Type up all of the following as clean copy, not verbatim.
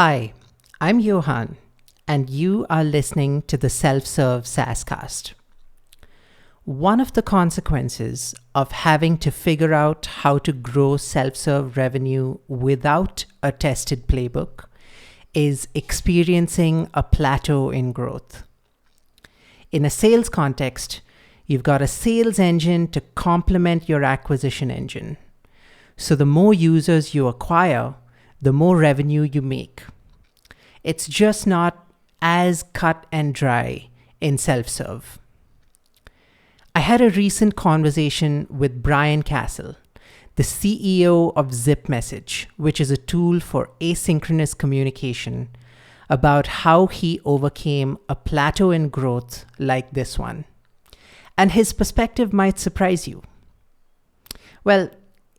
Hi, I'm Yohann, and you are listening to the Self-Serve SaaScast. One of the consequences of having to figure out how to grow self-serve revenue without a tested playbook is experiencing a plateau in growth. In a sales context, you've got a sales engine to complement your acquisition engine. So the more users you acquire, the more revenue you make. It's just not as cut and dry in self-serve. I had a recent conversation with Brian Casel, the CEO of ZipMessage, which is a tool for asynchronous communication, about how he overcame a plateau in growth like this one. And his perspective might surprise you. Well,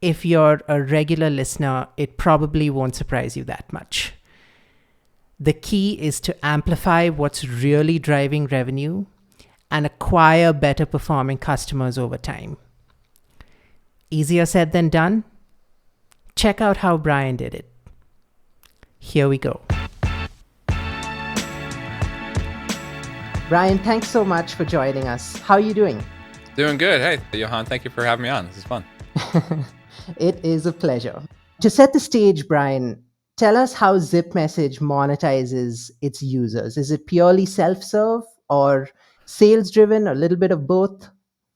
if you're a regular listener, it probably won't surprise you that much. The key is to amplify what's really driving revenue and acquire better performing customers over time. Easier said than done? Check out how Brian did it. Here we go. Brian, thanks so much for joining us. How are you doing? Doing good. Hey, Yohann, thank you for having me on. This is fun. It is a pleasure. To set the stage, Brian, tell us how ZipMessage monetizes its users. Is it purely self-serve or sales-driven, or a little bit of both?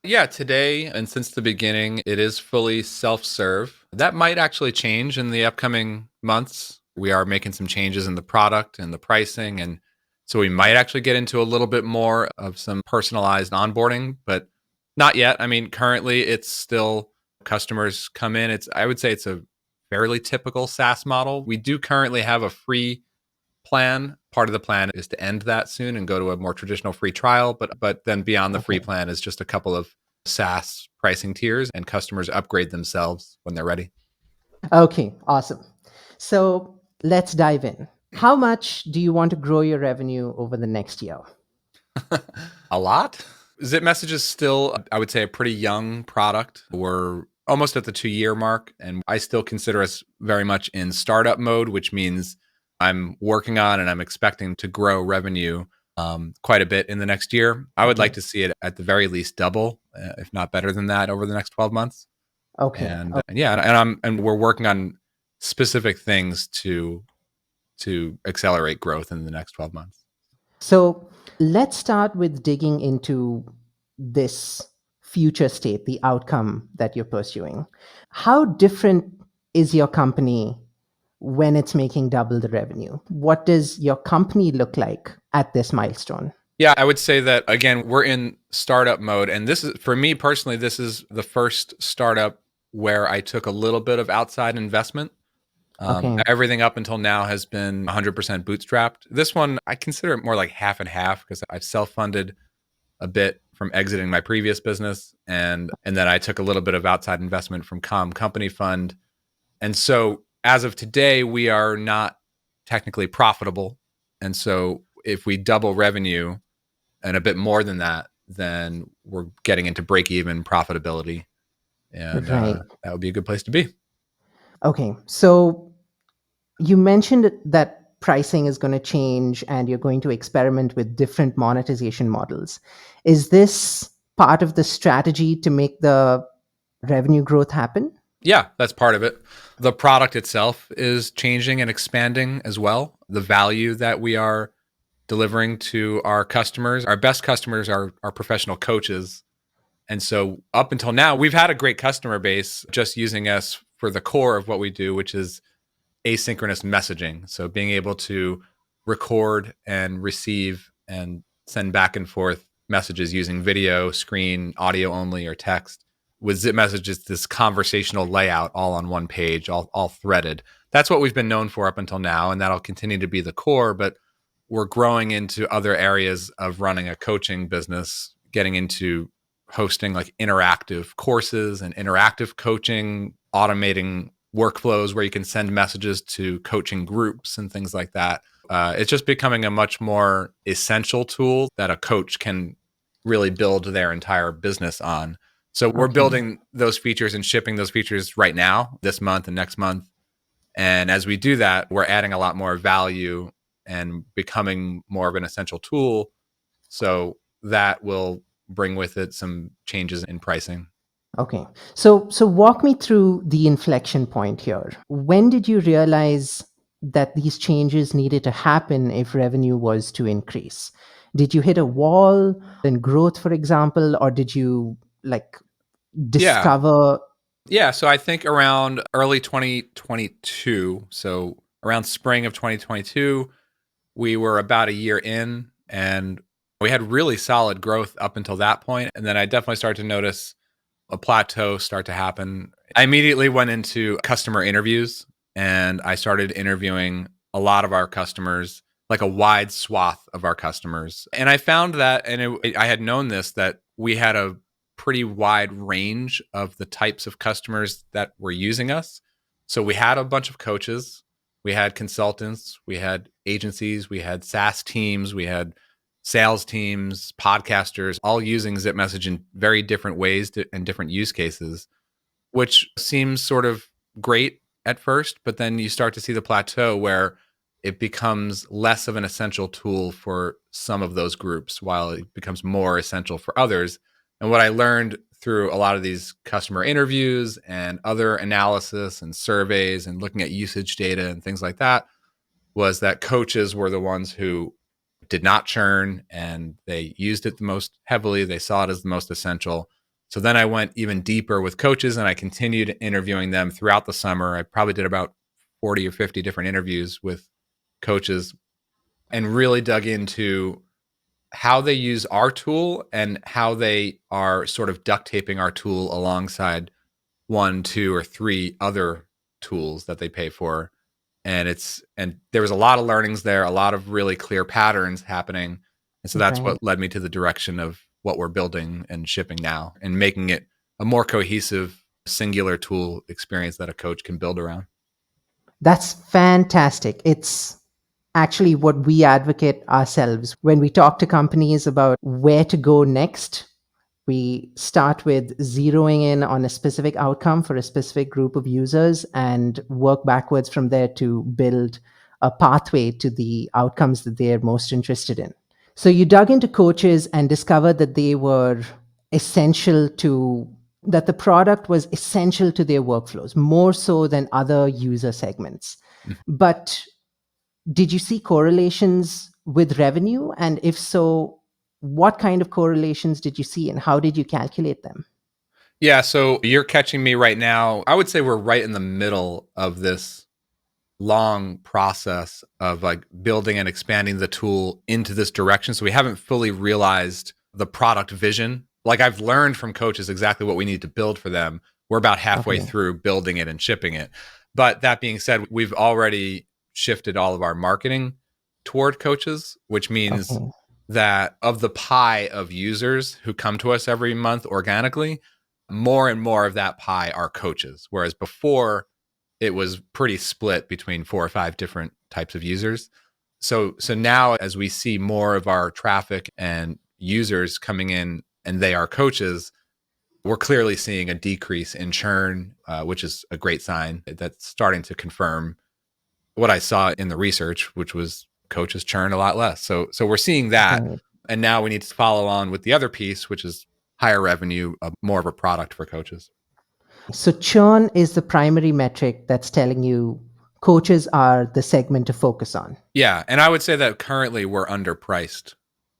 Yeah, today and since the beginning, it is fully self-serve. That might actually change in the upcoming months. We are making some changes in the product and the pricing. And so we might actually get into a little bit more of some personalized onboarding, but not yet. I mean, currently it's still customers come in. I would say it's a fairly typical SaaS model. We do currently have a free plan. Part of the plan is to end that soon and go to a more traditional free trial. But then beyond the free plan is just a couple of SaaS pricing tiers, and customers upgrade themselves when they're ready. Okay, awesome. So let's dive in. How much do you want to grow your revenue over the next year? A lot. ZipMessage is still, I would say, a pretty young product. We're almost at the 2-year mark, and I still consider us very much in startup mode, which means I'm working on and I'm expecting to grow revenue quite a bit in the next year. I would like to see it at the very least double, if not better than that, over the next 12 months. Okay. And we're working on specific things to accelerate growth in the next 12 months. So let's start with digging into this future state, the outcome that you're pursuing. How different is your company when it's making double the revenue? What does your company look like at this milestone? Yeah, I would say that, again, we're in startup mode. And this is, for me personally, this is the first startup where I took a little bit of outside investment. Okay. Everything up until now has been 100% bootstrapped. This one, I consider it more like half and half because I've self-funded a bit from exiting my previous business. And then I took a little bit of outside investment from Company Fund. And so as of today, we are not technically profitable. And so if we double revenue and a bit more than that, then we're getting into break-even profitability. And Right. that would be a good place to be. Okay. So you mentioned that pricing is going to change and you're going to experiment with different monetization models. Is this part of the strategy to make the revenue growth happen? Yeah, that's part of it. The product itself is changing and expanding as well. The value that we are delivering to our customers, our best customers are professional coaches. And so up until now, we've had a great customer base just using us for the core of what we do, which is asynchronous messaging. So being able to record and receive and send back and forth messages using video, screen, audio only, or text. With ZipMessage, it's this conversational layout all on one page, all threaded. That's what we've been known for up until now, and that'll continue to be the core, but we're growing into other areas of running a coaching business, getting into hosting like interactive courses and interactive coaching, automating workflows where you can send messages to coaching groups and things like that. It's just becoming a much more essential tool that a coach can really build their entire business on. So we're building those features and shipping those features right now, this month and next month. And as we do that, we're adding a lot more value and becoming more of an essential tool. So that will bring with it some changes in pricing. Okay. So walk me through the inflection point here. When did you realize that these changes needed to happen if revenue was to increase? Did you hit a wall in growth, for example, or did you like Yeah. discover? Yeah. So I think around early 2022, so around spring of 2022, we were about a year in and we had really solid growth up until that point. And then I definitely started to notice a plateau start to happen. I immediately went into customer interviews and I started interviewing a lot of our customers, like a wide swath of our customers. And I found that, and I had known this, that we had a pretty wide range of the types of customers that were using us. So we had a bunch of coaches, we had consultants, we had agencies, we had SaaS teams, we had sales teams, podcasters, all using ZipMessage in very different ways and different use cases, which seems sort of great at first, but then you start to see the plateau where it becomes less of an essential tool for some of those groups while it becomes more essential for others. And what I learned through a lot of these customer interviews and other analysis and surveys and looking at usage data and things like that was that coaches were the ones who did not churn and they used it the most heavily. They saw it as the most essential. So then I went even deeper with coaches and I continued interviewing them throughout the summer. I probably did about 40 or 50 different interviews with coaches and really dug into how they use our tool and how they are sort of duct taping our tool alongside one, two, or three other tools that they pay for. And there was a lot of learnings there, a lot of really clear patterns happening. And so that's Right. what led me to the direction of what we're building and shipping now and making it a more cohesive, singular tool experience that a coach can build around. That's fantastic. It's actually what we advocate ourselves when we talk to companies about where to go next. We start with zeroing in on a specific outcome for a specific group of users and work backwards from there to build a pathway to the outcomes that they're most interested in. So you dug into coaches and discovered that they were essential to that the product was essential to their workflows more so than other user segments. Mhm. But did you see correlations with revenue? And if so, what kind of correlations did you see and how did you calculate them? Yeah, so you're catching me right now. I would say we're right in the middle of this long process of like building and expanding the tool into this direction. So we haven't fully realized the product vision. Like I've learned from coaches exactly what we need to build for them. We're about halfway Okay. through building it and shipping it. But that being said, we've already shifted all of our marketing toward coaches, which means Okay. that of the pie of users who come to us every month organically, more and more of that pie are coaches. Whereas before, it was pretty split between 4 or 5 different types of users. So now as we see more of our traffic and users coming in and they are coaches, we're clearly seeing a decrease in churn, which is a great sign. That's starting to confirm what I saw in the research, which was coaches churn a lot less. So we're seeing that. Right. And now we need to follow on with the other piece, which is higher revenue, more of a product for coaches. So churn is the primary metric that's telling you coaches are the segment to focus on. Yeah. And I would say that currently we're underpriced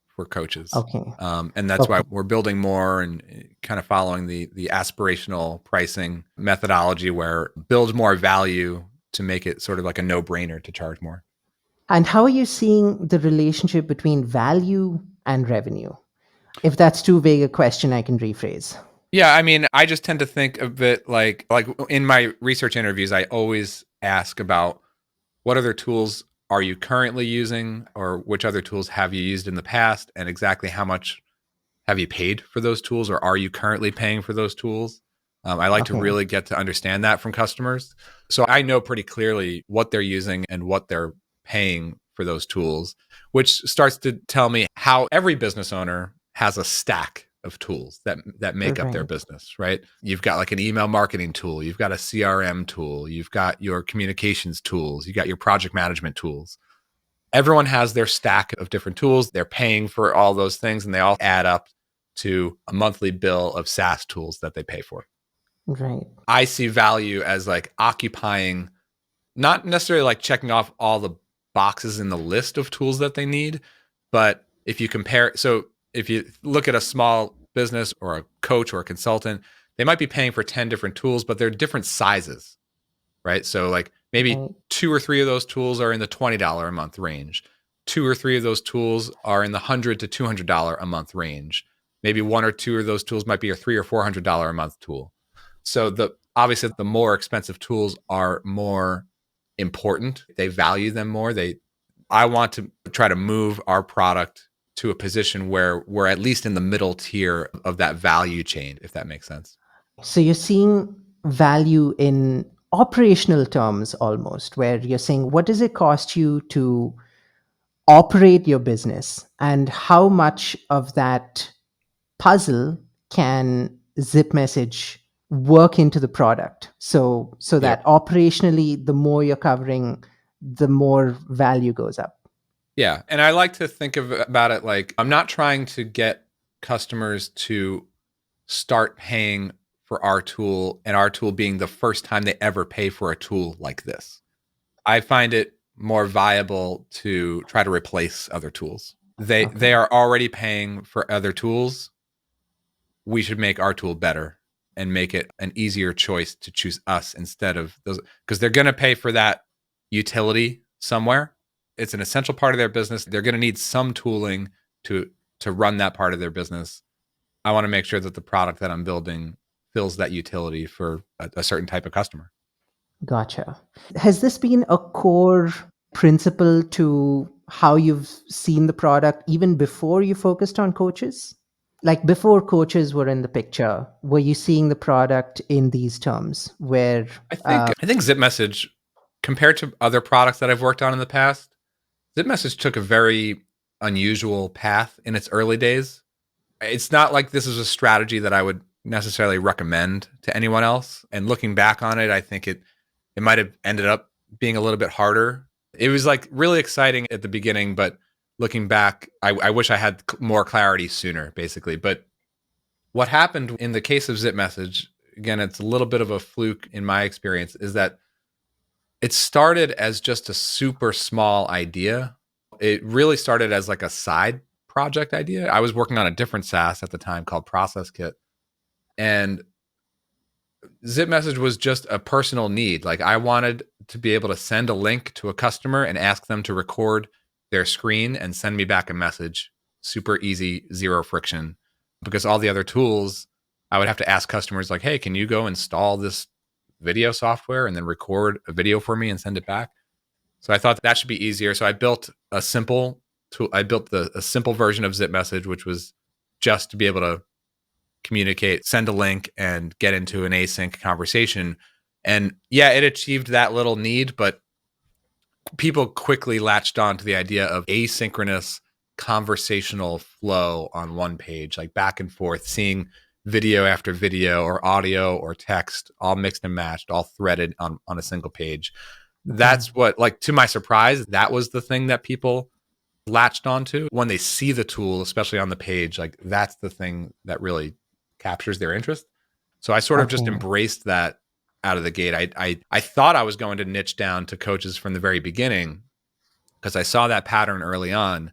for coaches. Okay. And that's why Okay. we're building more and kind of following the aspirational pricing methodology where build more value to make it sort of like a no-brainer to charge more. And how are you seeing the relationship between value and revenue? If that's too vague a question, I can rephrase. Yeah, I mean, I just tend to think of it like in my research interviews, I always ask about what other tools are you currently using or which other tools have you used in the past and exactly how much have you paid for those tools or are you currently paying for those tools? I like to Okay. really get to understand that from customers. So I know pretty clearly what they're using and what they're paying for those tools, which starts to tell me how every business owner has a stack of tools that make up their Right. business, right? You've got like an email marketing tool, you've got a CRM tool, you've got your communications tools, you got your project management tools. Everyone has their stack of different tools. They're paying for all those things, and they all add up to a monthly bill of SaaS tools that they pay for. Right. I see value as like occupying, not necessarily like checking off all the boxes in the list of tools that they need, but if you compare, so if you look at a small business or a coach or a consultant, they might be paying for 10 different tools, but they're different sizes, right? So like maybe Right. 2 or 3 of those tools are in the $20 a month range. 2 or 3 of those tools are in the $100 to $200 a month range. Maybe 1 or 2 of those tools might be a $300 or $400 a month tool. So obviously the more expensive tools are more important. They value them more. I want to try to move our product to a position where we're at least in the middle tier of that value chain, if that makes sense. So you're seeing value in operational terms almost, where you're saying, what does it cost you to operate your business, and how much of that puzzle can ZipMessage work into the product? So Yep. that operationally, the more you're covering, the more value goes up. Yeah. And I like to think about it like I'm not trying to get customers to start paying for our tool and our tool being the first time they ever pay for a tool like this. I find it more viable to try to replace other tools. They Okay. are already paying for other tools. We should make our tool better and make it an easier choice to choose us instead of those, because they're going to pay for that utility somewhere. It's an essential part of their business. They're going to need some tooling to run that part of their business. I want to make sure that the product that I'm building fills that utility for a certain type of customer. Gotcha. Has this been a core principle to how you've seen the product even before you focused on coaches? Like before coaches were in the picture, were you seeing the product in these terms where I think ZipMessage, compared to other products that I've worked on in the past, ZipMessage took a very unusual path in its early days. It's not like this is a strategy that I would necessarily recommend to anyone else. And looking back on it, I think it might have ended up being a little bit harder. It was like really exciting at the beginning, but looking back, I wish I had more clarity sooner, basically. But what happened in the case of ZipMessage, again, it's a little bit of a fluke in my experience, is that it started as just a super small idea. It really started as like a side project idea. I was working on a different SaaS at the time called Process Kit. And ZipMessage was just a personal need. Like I wanted to be able to send a link to a customer and ask them to record their screen and send me back a message. Super easy, zero friction. Because all the other tools, I would have to ask customers like, hey, can you go install this video software and then record a video for me and send it back? So I thought that should be easier. So I built a simple tool. I built a simple version of ZipMessage, which was just to be able to communicate, send a link, and get into an async conversation. And yeah, it achieved that little need, but people quickly latched on to the idea of asynchronous conversational flow on one page, like back and forth, seeing video after video or audio or text, all mixed and matched, all threaded on a single page. okay, That's what, like, to my surprise, that was the thing that people latched onto when they see the tool, especially on the page. Like, that's the thing that really captures their interest. So I sort of just okay, embraced that out of the gate. I thought I was going to niche down to coaches from the very beginning because I saw that pattern early on,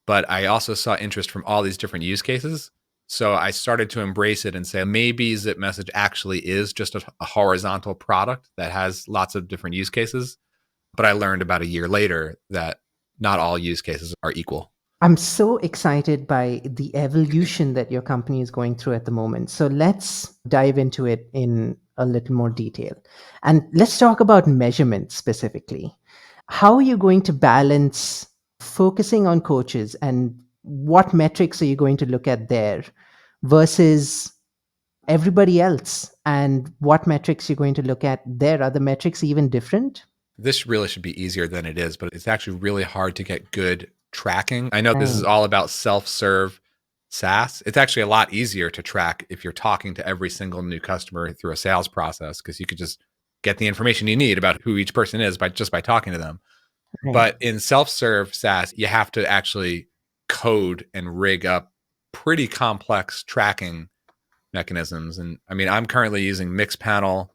but I also saw interest from all these different use cases. So I started to embrace it and say, maybe ZipMessage actually is just a horizontal product that has lots of different use cases. But I learned about a year later that not all use cases are equal. I'm so excited by the evolution that your company is going through at the moment. So let's dive into it in a little more detail. And let's talk about measurement specifically. How are you going to balance focusing on coaches, and what metrics are you going to look at there versus everybody else? And what metrics you're going to look at there? Are the metrics even different? This really should be easier than it is, but it's actually really hard to get good tracking. I know this is Right. all about self-serve SaaS, it's actually a lot easier to track if you're talking to every single new customer through a sales process, because you could just get the information you need about who each person is by talking to them. Right. But in self-serve SaaS, you have to actually code and rig up pretty complex tracking mechanisms. And I mean, I'm currently using Mixpanel,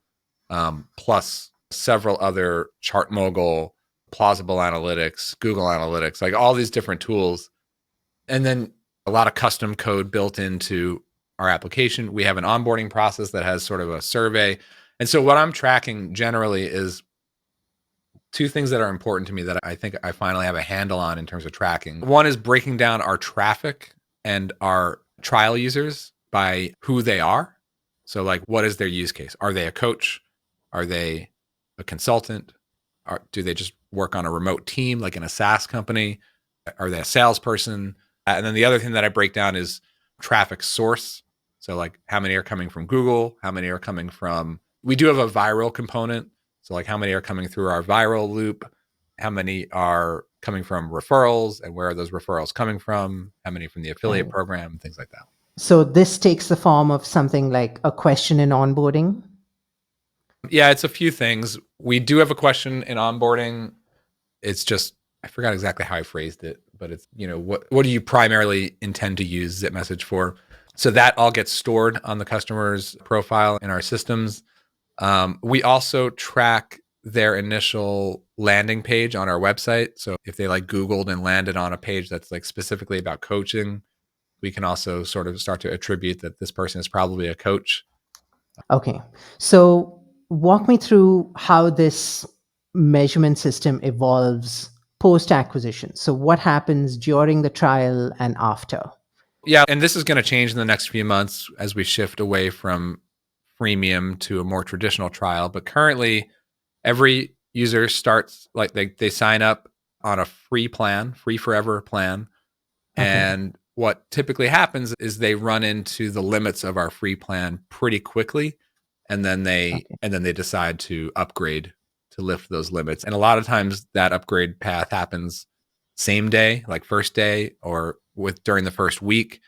plus several other ChartMogul, Plausible Analytics, Google Analytics, like all these different tools. And then a lot of custom code built into our application. We have an onboarding process that has sort of a survey. And so what I'm tracking generally is two things that are important to me that I think I finally have a handle on in terms of tracking. One is breaking down our traffic and our trial users by who they are. So like, what is their use case? Are they a coach? Are they a consultant? Do they just work on a remote team, like in a SaaS company? Are they a salesperson? And then the other thing that I break down is traffic source. So like, how many are coming from Google? How many are coming from, we do have a viral component. So like, how many are coming through our viral loop? How many are coming from referrals, and where are those referrals coming from? How many from the affiliate program, things like that. So this takes the form of something like a question in onboarding? Yeah, it's a few things. We do have a question in onboarding. It's just, I forgot exactly how I phrased it, but it's, what do you primarily intend to use ZipMessage for? So that all gets stored on the customer's profile in our systems. We also track their initial landing page on our website. So if they like Googled and landed on a page that's like specifically about coaching, we can also sort of start to attribute that this person is probably a coach. Okay. So walk me through how this measurement system evolves post-acquisition. So what happens during the trial and after? Yeah, and this is going to change in the next few months as we shift away from freemium to a more traditional trial. But currently, every user starts, like they sign up on a free plan, free forever plan. Okay. And what typically happens is they run into the limits of our free plan pretty quickly. And then they decide to upgrade to lift those limits. And a lot of times that upgrade path happens same day, like first day, or during the first week.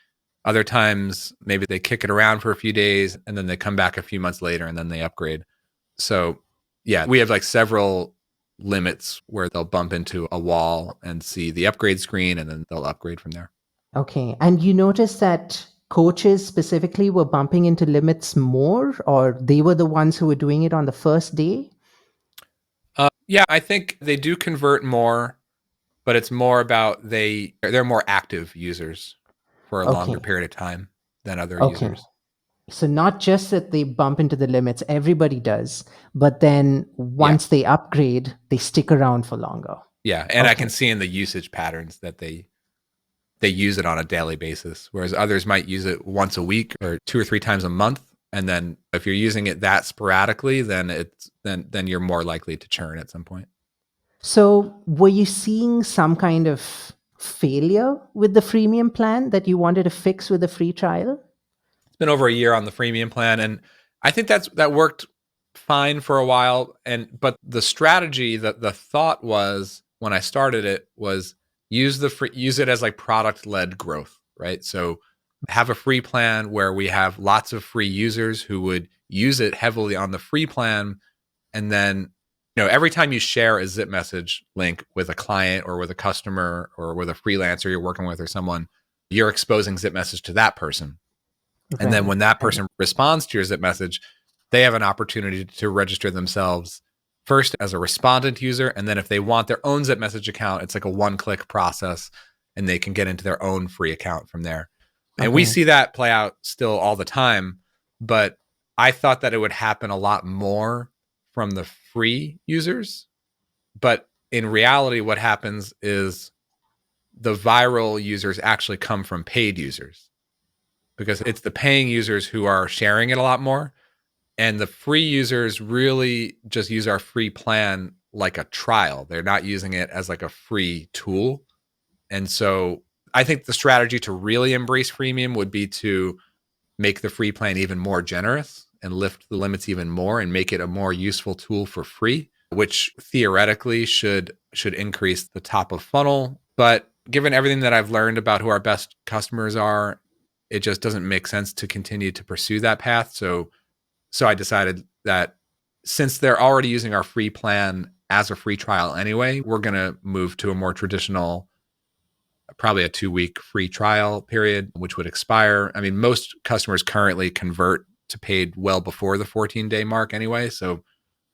Other times, maybe they kick it around for a few days and then they come back a few months later and then they upgrade. So yeah, we have like several limits where they'll bump into a wall and see the upgrade screen, and then they'll upgrade from there. Okay. And you notice that coaches specifically were bumping into limits more, or they were the ones who were doing it on the first day? Yeah, I think they do convert more, but it's more about they're more active users for a longer period of time than other users. So not just that they bump into the limits, everybody does, but then once they upgrade, they stick around for longer. Yeah, and I can see in the usage patterns that they use it on a daily basis, whereas others might use it once a week or 2 or 3 times a month. And then if you're using it that sporadically, then then you're more likely to churn at some point. So were you seeing some kind of failure with the freemium plan that you wanted to fix with the free trial? It's been over a year on the freemium plan, and I think that worked fine for a while. But the strategy, the thought was, when I started it, was use it as like product-led growth, right? So have a free plan where we have lots of free users who would use it heavily on the free plan. And then, every time you share a ZipMessage link with a client or with a customer or with a freelancer you're working with or someone, you're exposing ZipMessage to that person. And then when that person responds to your ZipMessage, they have an opportunity to register themselves first as a respondent user. And then if they want their own ZipMessage account, it's like a one-click process and they can get into their own free account from there. And we see that play out still all the time, but I thought that it would happen a lot more from the free users. But in reality, what happens is the viral users actually come from paid users, because it's the paying users who are sharing it a lot more. And the free users really just use our free plan like a trial. They're not using it as like a free tool. And so I think the strategy to really embrace freemium would be to make the free plan even more generous and lift the limits even more and make it a more useful tool for free, which theoretically should increase the top of funnel. But given everything that I've learned about who our best customers are it just doesn't make sense to continue to pursue that path. So I decided that since they're already using our free plan as a free trial anyway, we're going to move to a more traditional, probably a 2-week free trial period, which would expire. I mean, most customers currently convert to paid well before the 14-day mark anyway. So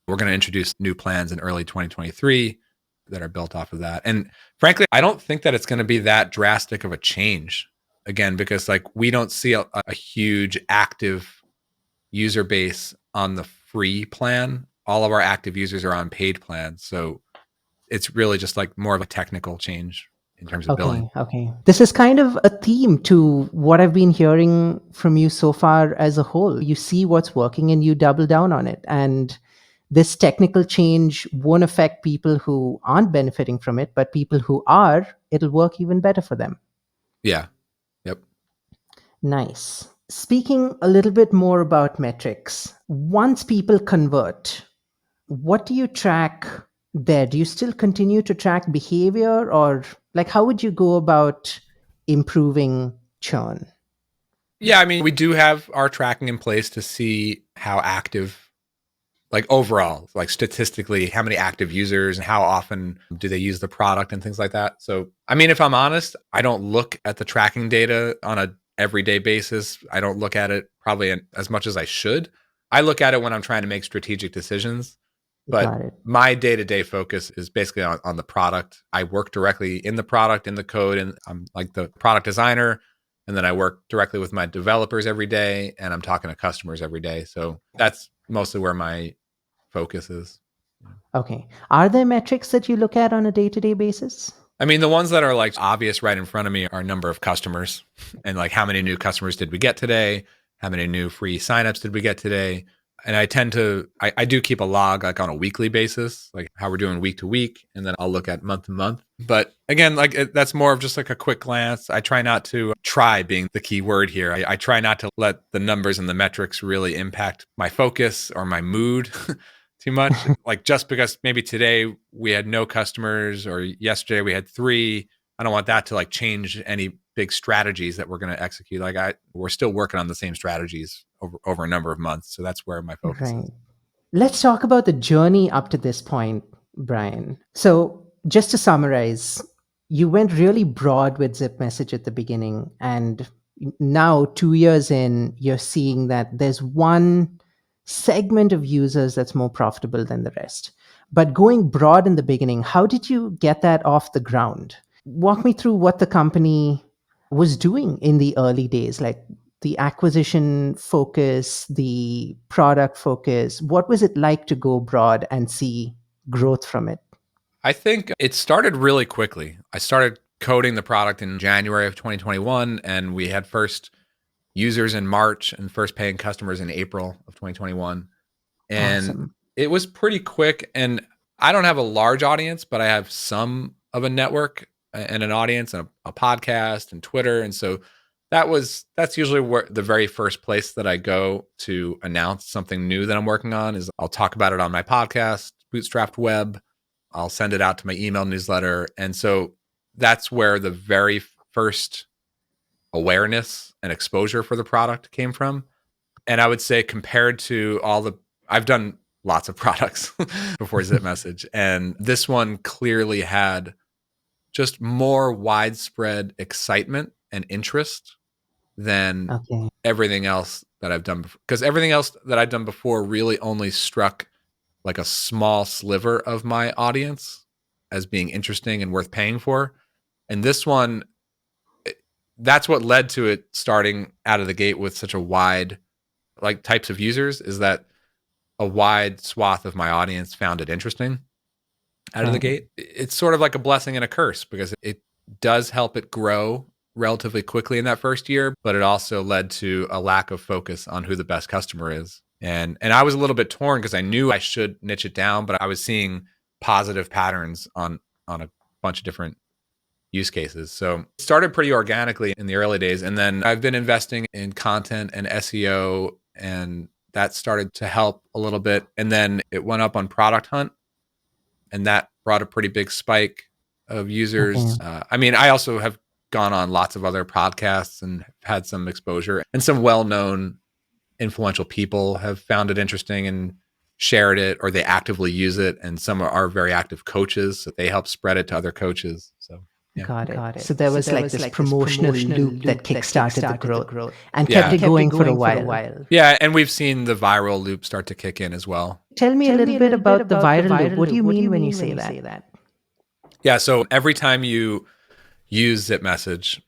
we're going to introduce new plans in early 2023 that are built off of that. And frankly, I don't think that it's going to be that drastic of a change again, because like we don't see a huge active user base on the free plan. All of our active users are on paid plans. So it's really just like more of a technical change in terms of billing. Okay. This is kind of a theme to what I've been hearing from you so far as a whole. You see what's working and you double down on it. And this technical change won't affect people who aren't benefiting from it, but people who are, it'll work even better for them. Yeah. Yep. Nice. Speaking a little bit more about metrics, once people convert, what do you track there? Do you still continue to track behavior, or like how would you go about improving churn? Yeah. I mean, we do have our tracking in place to see how active, like overall, like statistically, how many active users and how often do they use the product and things like that. So, I mean, if I'm honest, I don't look at the tracking data on a everyday basis. I don't look at it probably as much as I should. I look at it when I'm trying to make strategic decisions. But Got it. my day-to-day focus is basically on the product. I work directly in the product, in the code, and I'm like the product designer. And then I work directly with my developers every day, and I'm talking to customers every day. So that's mostly where my focus is. Okay. Are there metrics that you look at on a day-to-day basis? I mean, the ones that are like obvious right in front of me are number of customers and like how many new customers did we get today? How many new free signups did we get today? And I tend to, I do keep a log like on a weekly basis, like how we're doing week to week. And then I'll look at month to month. But again, like that's more of just like a quick glance. I try not to try being the key word here. I try not to let the numbers and the metrics really impact my focus or my mood too much. Like just because maybe today we had no customers or yesterday we had 3, I don't want that to like change any big strategies that we're going to execute. Like we're still working on the same strategies over a number of months. So that's where my focus Right. is. Let's talk about the journey up to this point, Brian. So, just to summarize, you went really broad with ZipMessage at the beginning, and now 2 years in, you're seeing that there's one segment of users that's more profitable than the rest. But going broad in the beginning, how did you get that off the ground? Walk me through what the company was doing in the early days, like the acquisition focus, the product focus. What was it like to go broad and see growth from it? I think it started really quickly. I started coding the product in January of 2021, and we had first users in March and first paying customers in April of 2021. And Awesome. it was pretty quick. And I don't have a large audience, but I have some of a network and an audience and a podcast and Twitter. And so that's usually where the very first place that I go to announce something new that I'm working on is I'll talk about it on my podcast, Bootstrapped Web. I'll send it out to my email newsletter. And so that's where the very first awareness and exposure for the product came from. And I would say compared to I've done lots of products before ZipMessage, and this one clearly had just more widespread excitement and interest than Okay. everything else that I've done before. Because everything else that I've done before really only struck like a small sliver of my audience as being interesting and worth paying for. And this one, that's what led to it starting out of the gate with such a wide like types of users, is that a wide swath of my audience found it interesting out of the Right. gate. It's sort of like a blessing and a curse because it does help it grow relatively quickly in that first year, but it also led to a lack of focus on who the best customer is. And I was a little bit torn because I knew I should niche it down, but I was seeing positive patterns on a bunch of different use cases. So it started pretty organically in the early days. And then I've been investing in content and SEO, and that started to help a little bit. And then it went up on Product Hunt, and that brought a pretty big spike of Okay. users. I mean, I also have gone on lots of other podcasts and had some exposure. And some well-known influential people have found it interesting and shared it, or they actively use it. And some are very active coaches, so they help spread it to other coaches. So yeah. Got it. So there was this promotional loop that kickstarted the growth and kept it going for a while. Yeah, and we've seen the viral loop start to kick in as well. Tell me a little bit about the viral loop. What do you mean when you say that? Yeah, so every time you use ZipMessage,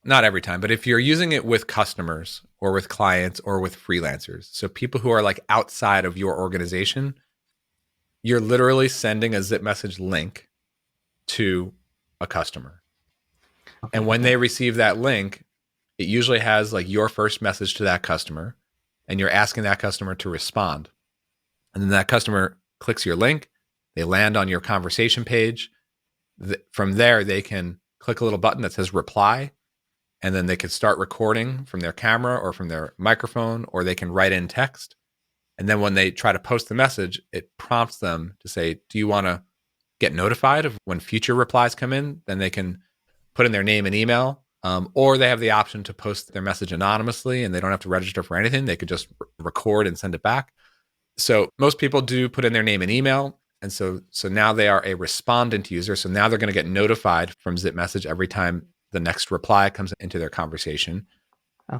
not every time, but if you're using it with customers or with clients or with freelancers, so people who are like outside of your organization, you're literally sending a ZipMessage link to a customer. Okay. And when they receive that link, it usually has like your first message to that customer, and you're asking that customer to respond. And then that customer clicks your link, they land on your conversation page. From there, they can click a little button that says reply, and then they can start recording from their camera or from their microphone, or they can write in text. And then when they try to post the message, it prompts them to say, do you want to get notified of when future replies come in? Then they can put in their name and email, or they have the option to post their message anonymously and they don't have to register for anything. They could just record and send it back. So most people do put in their name and email. And so now they are a respondent user. So now they're going to get notified from ZipMessage every time the next reply comes into their conversation.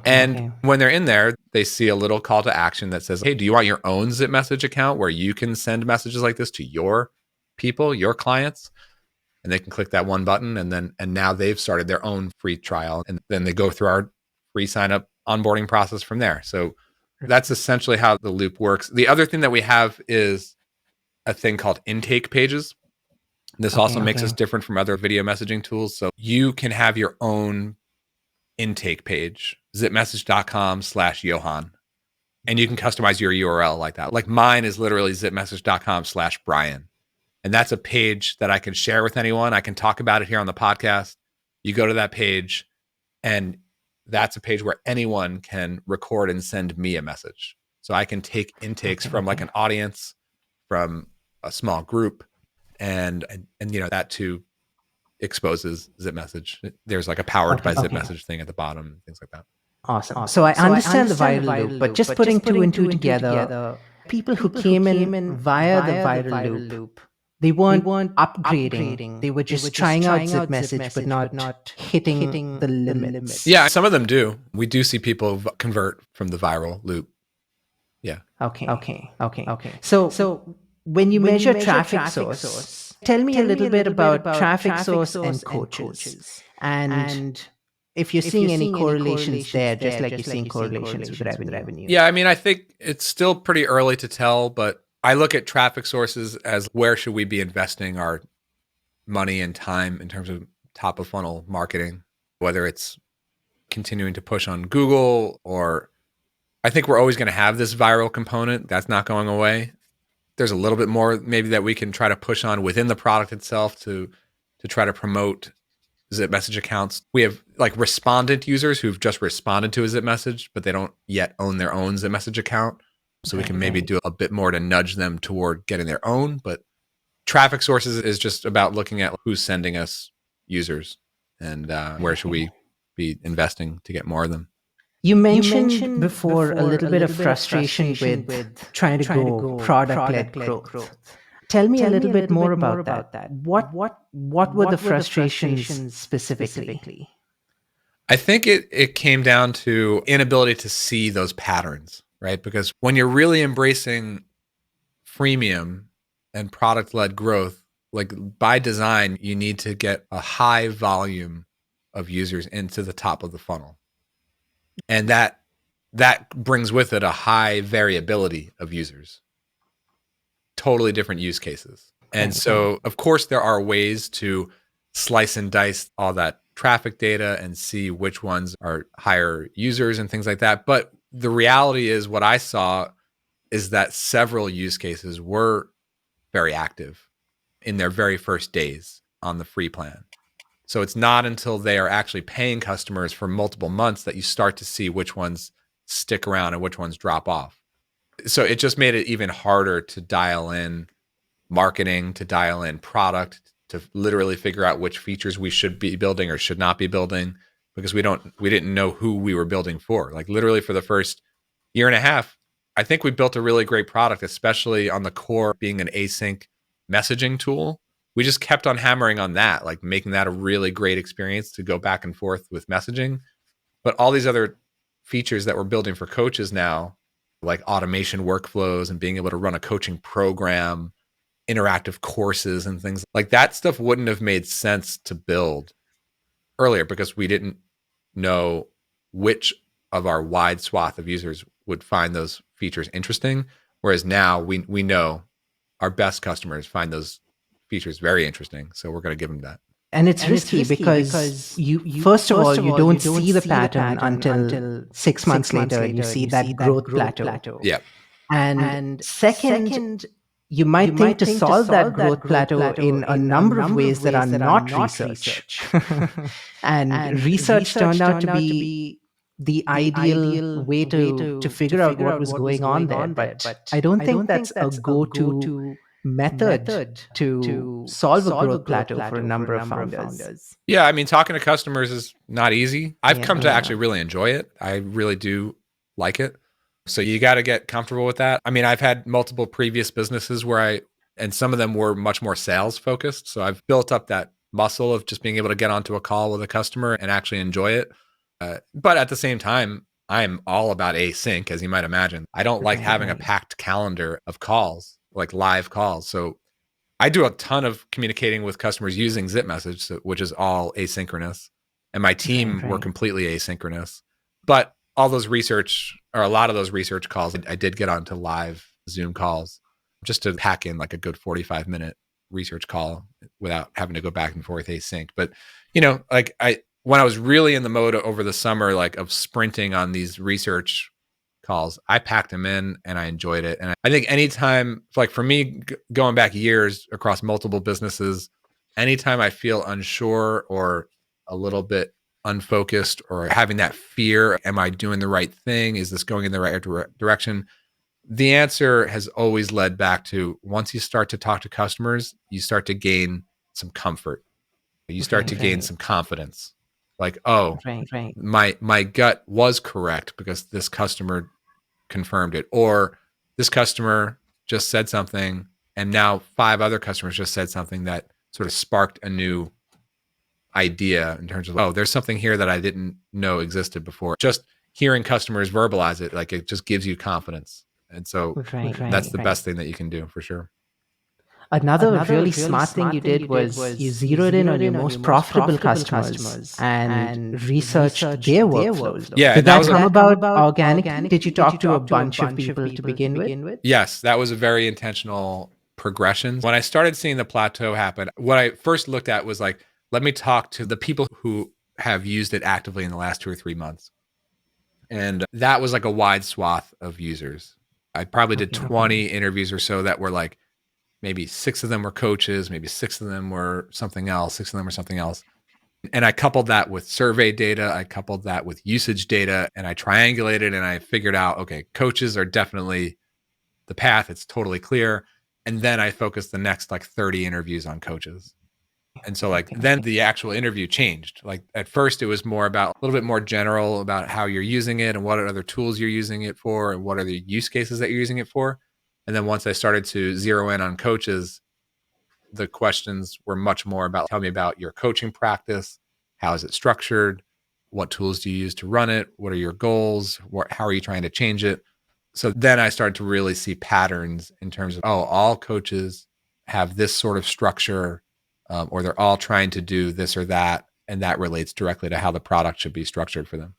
And when they're in there, they see a little call to action that says, hey, do you want your own ZipMessage account where you can send messages like this to your people, your clients? And they can click that one button, and now they've started their own free trial. And then they go through our free sign up onboarding process from there. So that's essentially how the loop works. The other thing that we have is a thing called intake pages. This also makes us different from other video messaging tools. So you can have your own intake page, zipmessage.com/Yohann. And you can customize your URL like that. Like mine is literally zipmessage.com/Brian. And that's a page that I can share with anyone. I can talk about it here on the podcast. You go to that page, and that's a page where anyone can record and send me a message. So I can take intakes from like an audience, from a small group, and that too exposes ZipMessage. There's like a powered by ZipMessage thing at the bottom, things like that. Awesome. So I understand the viral loop, but just putting two and two together, people who came in via the viral loop, they weren't upgrading. They were just trying out ZipMessage, but not hitting the limits. Yeah, some of them do. We do see people convert from the viral loop. Yeah. Okay. So when you measure traffic source, tell me a little bit about traffic source and coaches. And if you're seeing any correlations there, just like you're seeing correlations with revenue. Yeah, I mean, I think it's still pretty early to tell, but I look at traffic sources as where should we be investing our money and time in terms of top of funnel marketing, whether it's continuing to push on Google, or I think we're always going to have this viral component. That's not going away. There's a little bit more maybe that we can try to push on within the product itself to try to promote ZipMessage accounts. We have like respondent users who've just responded to a ZipMessage, but they don't yet own their own ZipMessage account. So we can maybe do a bit more to nudge them toward getting their own. But traffic sources is just about looking at who's sending us users and where should we be investing to get more of them. You mentioned before a little bit of frustration with trying to go product-led growth. Tell me a little bit more about that. What were the frustrations specifically? I think it came down to inability to see those patterns, right? Because when you're really embracing freemium and product-led growth, like by design, you need to get a high volume of users into the top of the funnel. And that brings with it a high variability of users. Totally different use cases. And so, of course, there are ways to slice and dice all that traffic data and see which ones are higher users and things like that. But the reality is, what I saw is that several use cases were very active in their very first days on the free plan. So it's not until they are actually paying customers for multiple months that you start to see which ones stick around and which ones drop off. So it just made it even harder to dial in marketing, to dial in product, to literally figure out which features we should be building or should not be building, because we didn't know who we were building for. Like literally for the first year and a half, I think we built a really great product, especially on the core being an async messaging tool. We just kept on hammering on that, like making that a really great experience to go back and forth with messaging. But all these other features that we're building for coaches now, like automation workflows and being able to run a coaching program, interactive courses and things like that, stuff wouldn't have made sense to build earlier because we didn't know which of our wide swath of users would find those features interesting. Whereas now we know our best customers find those features very interesting. So we're going to give them that. And it's risky because you first of all, you don't see the pattern until 6 months later, and you see that growth plateau. Yeah. And second, you might think to solve that growth plateau in a number of ways that are not research. And research turned out to be the ideal way to figure out what was going on there. But I don't think that's a go-to method to solve a growth plateau for a number of founders. Yeah, I mean, talking to customers is not easy. I've come to actually really enjoy it. I really do like it. So you got to get comfortable with that. I mean, I've had multiple previous businesses and some of them were much more sales focused. So I've built up that muscle of just being able to get onto a call with a customer and actually enjoy it. But at the same time, I'm all about async, as you might imagine. I don't like having a packed calendar of calls, like live calls. So I do a ton of communicating with customers using ZipMessage, which is all asynchronous. And my team were completely asynchronous. But all those a lot of those research calls, I did get onto live Zoom calls just to pack in like a good 45-minute research call without having to go back and forth async. But, like when I was really in the mode over the summer, like of sprinting on these research calls, I packed them in and I enjoyed it. And I think anytime, like for me, going back years across multiple businesses, anytime I feel unsure or a little bit unfocused or having that fear, am I doing the right thing? Is this going in the right direction? The answer has always led back to, once you start to talk to customers, you start to gain some comfort. You start to gain some confidence. Like, my gut was correct because this customer confirmed it, or this customer just said something and now 5 other customers just said something that sort of sparked a new idea in terms of, there's something here that I didn't know existed before. Just hearing customers verbalize it, like it just gives you confidence. And so that's the best thing that you can do for sure. Another really smart thing you did was you zeroed in on your most profitable customers and researched their workflows. Yeah, did that come about organically? Did you talk to a bunch of people to begin with? Yes, that was a very intentional progression. When I started seeing the plateau happen, what I first looked at was like, let me talk to the people who have used it actively in the last 2 or 3 months. And that was like a wide swath of users. I probably did 20 interviews or so that were like, maybe 6 of them were coaches, maybe 6 of them were something else, 6 of them were something else. And I coupled that with survey data, I coupled that with usage data, and I triangulated and I figured out, okay, coaches are definitely the path. It's totally clear. And then I focused the next like 30 interviews on coaches. And so then the actual interview changed. Like at first it was more about a little bit more general about how you're using it and what other tools you're using it for and what are the use cases that you're using it for. And then once I started to zero in on coaches, the questions were much more about, tell me about your coaching practice. How is it structured? What tools do you use to run it? What are your goals? How are you trying to change it? So then I started to really see patterns in terms of, all coaches have this sort of structure, or they're all trying to do this or that. And that relates directly to how the product should be structured for them.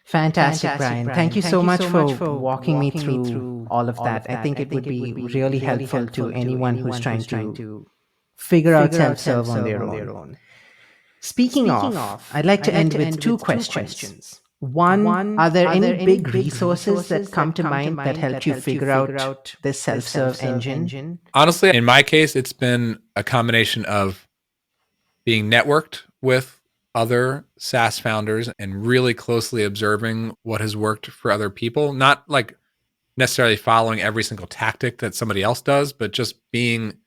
Fantastic, Brian. Thank you so much for walking me through all of that. I think it would be really helpful to anyone who's trying to figure out self-serve on their own. Speaking of, I'd like to end with 2 questions. One, are there any big resources that come to mind that helped you figure out this self-serve engine? Honestly, in my case, it's been a combination of being networked with other SaaS founders and really closely observing what has worked for other people, not like necessarily following every single tactic that somebody else does, but just being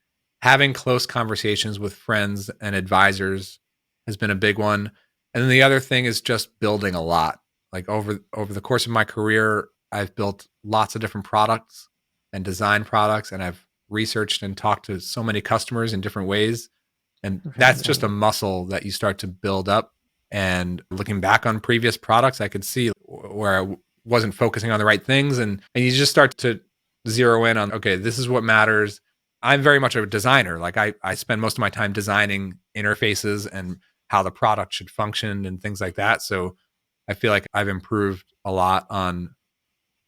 having close conversations with friends and advisors has been a big one. And then the other thing is just building a lot. Like over the course of my career, I've built lots of different products and designed products, and I've researched and talked to so many customers in different ways. And that's just a muscle that you start to build up. And looking back on previous products, I could see where I wasn't focusing on the right things. And you just start to zero in on, okay, this is what matters. I'm very much a designer. Like I spend most of my time designing interfaces and how the product should function and things like that. So I feel like I've improved a lot on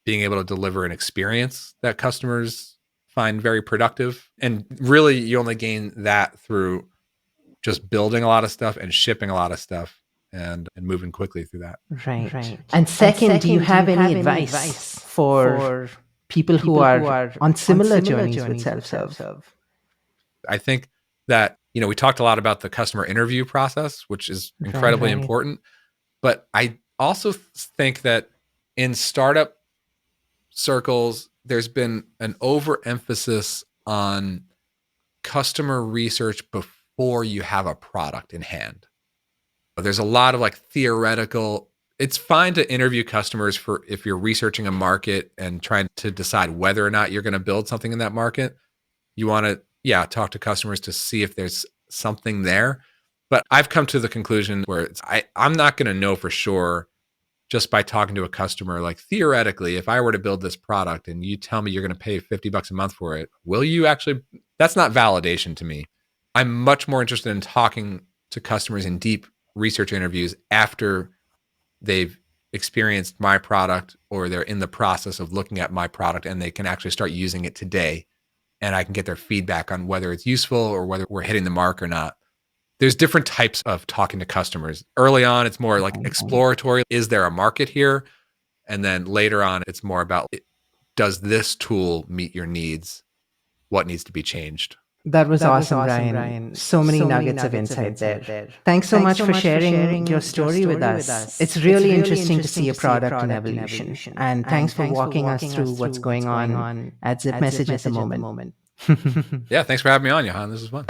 being able to deliver an experience that customers find very productive. And really, you only gain that through just building a lot of stuff and shipping a lot of stuff and moving quickly through that. Right. And second, do you have any advice for people who are on similar journeys with self-serve? I think that, we talked a lot about the customer interview process, which is incredibly important. But I also think that in startup circles, there's been an overemphasis on customer research before you have a product in hand. There's a lot of like theoretical. It's fine to interview customers for if you're researching a market and trying to decide whether or not you're going to build something in that market. You want to, talk to customers to see if there's something there. But I've come to the conclusion where I'm not going to know for sure just by talking to a customer. Like theoretically, if I were to build this product and you tell me you're going to pay $50 a month for it, will you actually? That's not validation to me. I'm much more interested in talking to customers in deep research interviews after they've experienced my product or they're in the process of looking at my product and they can actually start using it today. And I can get their feedback on whether it's useful or whether we're hitting the mark or not. There's different types of talking to customers. Early on, it's more like exploratory. Is there a market here? And then later on, it's more about, does this tool meet your needs? What needs to be changed? That was awesome, Ryan. So many nuggets of insight there. Thanks so much for sharing your story with us. It's really interesting to see a product in evolution. And thanks for walking us through what's going on at ZipMessage at the moment. Yeah, thanks for having me on, Yohann. This was fun.